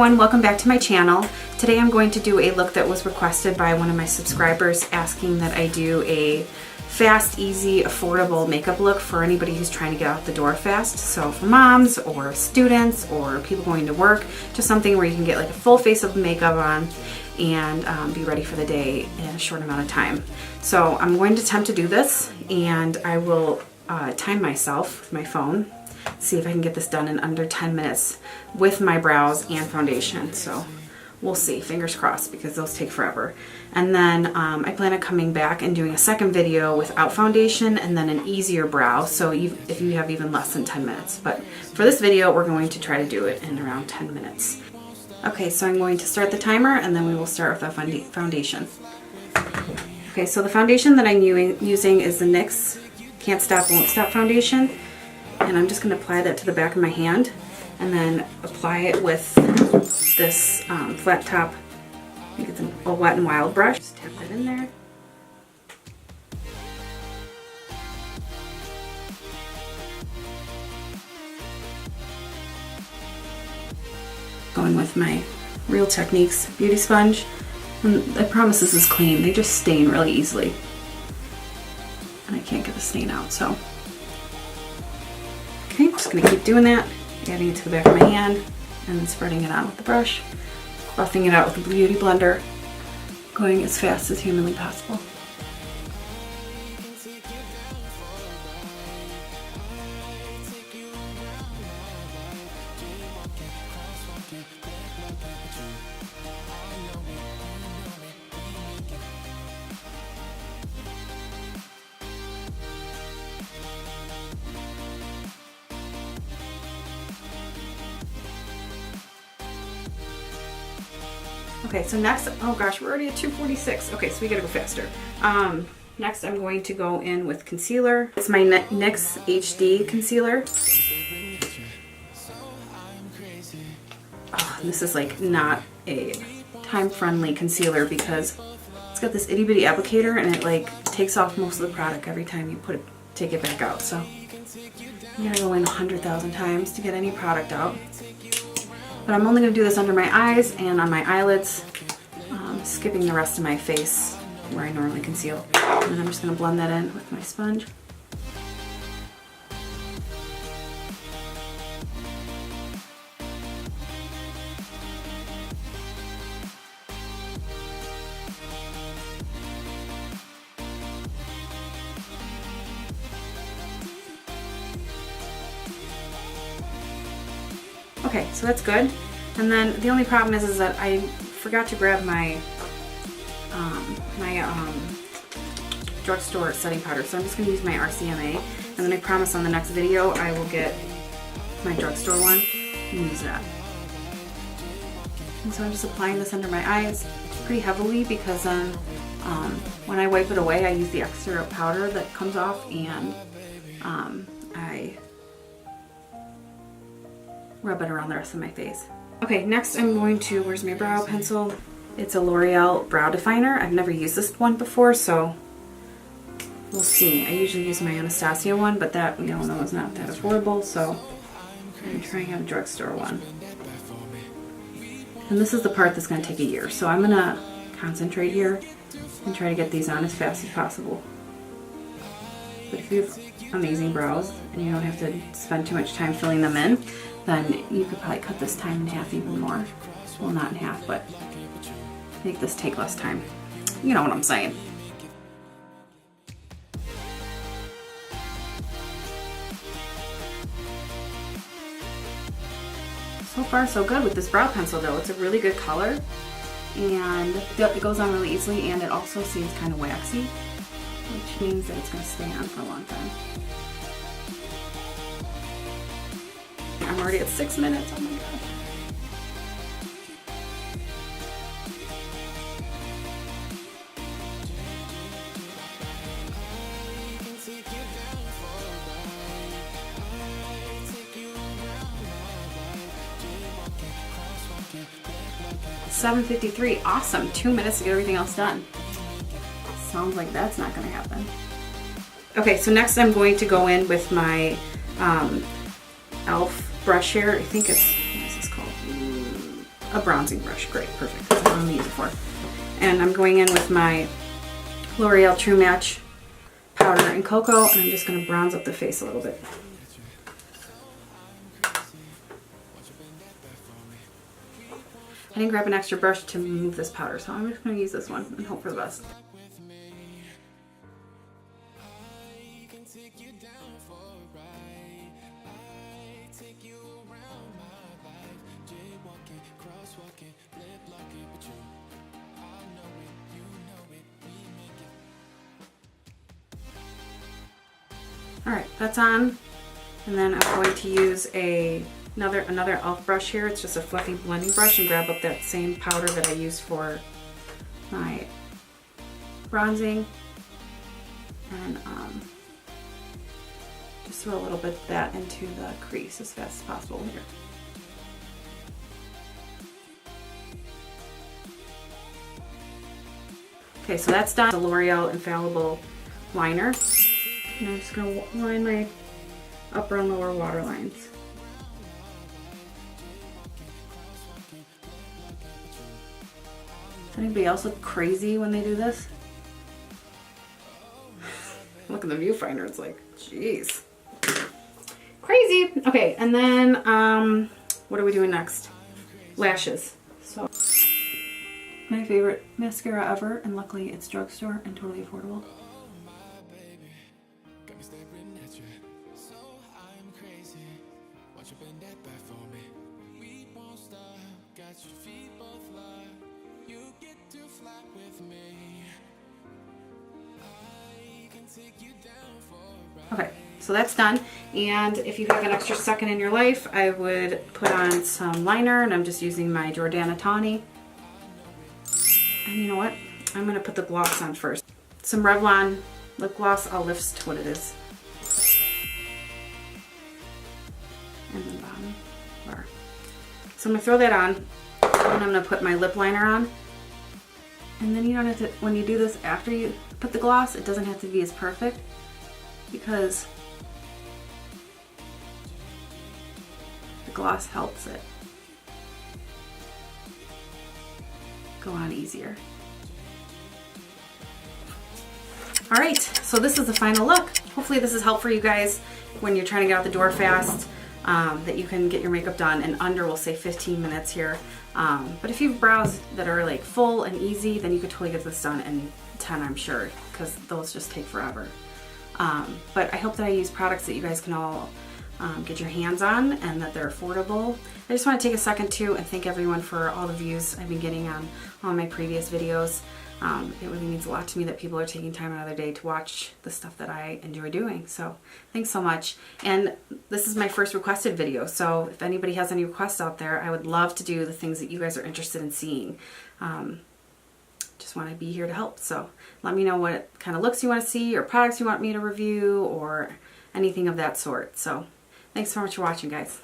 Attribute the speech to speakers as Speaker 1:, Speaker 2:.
Speaker 1: everyone, welcome back to my channel. Today I'm going to do a look that was requested by one of my subscribers asking that I do a fast, easy, affordable makeup look for anybody who's trying to get out the door fast. So for moms or students or people going to work, just something where you can get like a full face of makeup on and be ready for the day in a short amount of time. So I'm going to attempt to do this, and I will time myself with my phone, see if I can get this done in under 10 minutes with my brows and foundation. So we'll see, fingers crossed, because those take forever. And then I plan on coming back and doing a second video without foundation and then an easier brow, so if you have even less than 10 minutes. But for this video, we're going to try to do it in around 10 minutes. Okay, so I'm going to start the timer and then we will start with the foundation. Okay, so the foundation that I'm using is the NYX Can't Stop, Won't Stop foundation. And I'm just going to apply that to the back of my hand and then apply it with this flat top, I think it's a Wet n Wild brush. Just tap that in there. Going with my Real Techniques beauty sponge. And I promise this is clean. They just stain really easily. And I can't get the stain out, so. Okay, just gonna keep doing that, adding it to the back of my hand, and then spreading it on with the brush, buffing it out with the beauty blender, going as fast as humanly possible. Okay, so next, oh gosh, we're already at 2:46. Okay, so we gotta go faster. Next I'm going to go in with concealer. It's my NYX HD concealer. Oh, this is like not a time-friendly concealer because it's got this itty-bitty applicator and it like takes off most of the product every time you take it back out. So I'm gonna go in 100,000 times to get any product out. But I'm only going to do this under my eyes and on my eyelids, skipping the rest of my face where I normally conceal. And then I'm just going to blend that in with my sponge. Okay, so that's good. And then the only problem is that I forgot to grab my drugstore setting powder, so I'm just going to use my RCMA, and then I promise on the next video I will get my drugstore one and use that. And so I'm just applying this under my eyes pretty heavily because then when I wipe it away I use the extra powder that comes off, and I rub it around the rest of my face. Okay, next I'm going to, where's my brow pencil? It's a L'Oreal brow definer. I've never used this one before, so we'll see. I usually use my Anastasia one, but that we all know is not that affordable, so I'm trying out a drugstore one. And this is the part that's going to take a year, so I'm going to concentrate here and try to get these on as fast as possible. But if you have amazing brows and you don't have to spend too much time filling them in, then you could probably cut this time in half even more. Well, not in half, but make this take less time. You know what I'm saying. So far so good with this brow pencil though. It's a really good color and it goes on really easily, and it also seems kind of waxy, which means that it's going to stay on for a long time. I'm already at 6 minutes, oh my gosh. $7:53, awesome, 2 minutes to get everything else done. Sounds like that's not gonna happen. Okay, so next I'm going to go in with my e.l.f. brush here. I think it's, what is this called? a bronzing brush. Great, perfect. That's what I'm gonna use it for. And I'm going in with my L'Oreal True Match powder and cocoa, and I'm just gonna bronze up the face a little bit. I didn't grab an extra brush to move this powder, so I'm just gonna use this one and hope for the best. Alright, that's on, and then I'm going to use another e.l.f. brush here. It's just a fluffy blending brush, and grab up that same powder that I used for my bronzing, and just throw a little bit of that into the crease as fast as possible here. Okay, so that's done. The L'Oreal Infallible liner. And I'm just going to line my upper and lower water lines. Does anybody else look crazy when they do this? Look at the viewfinder, it's like, jeez. Crazy! Okay, and then, what are we doing next? Lashes. So, my favorite mascara ever, and luckily it's drugstore and totally affordable. Okay, so that's done, and if you have an extra second in your life, I would put on some liner, and I'm just using my Jordana Tawny. And you know what? I'm going to put the gloss on first. Some Revlon lip gloss. I'll lift what it is. And the bottom bar. So I'm going to throw that on, and I'm going to put my lip liner on. And then you don't have to, when you do this after you put the gloss, it doesn't have to be as perfect, because the gloss helps it go on easier. All right, so this is the final look. Hopefully this is helpful for you guys when you're trying to get out the door fast, that you can get your makeup done in under, we'll say 15 minutes here. But if you have brows that are like full and easy, then you could totally get this done in 10, I'm sure, because those just take forever. But I hope that I use products that you guys can all get your hands on, and that they're affordable. I just want to take a second too and thank everyone for all the views I've been getting on all my previous videos. It really means a lot to me that people are taking time out of their day to watch the stuff that I enjoy doing. So thanks so much. And this is my first requested video, so if anybody has any requests out there, I would love to do the things that you guys are interested in seeing. Just want to be here to help. So let me know what kind of looks you want to see, or products you want me to review, or anything of that sort. So thanks so much for watching, guys.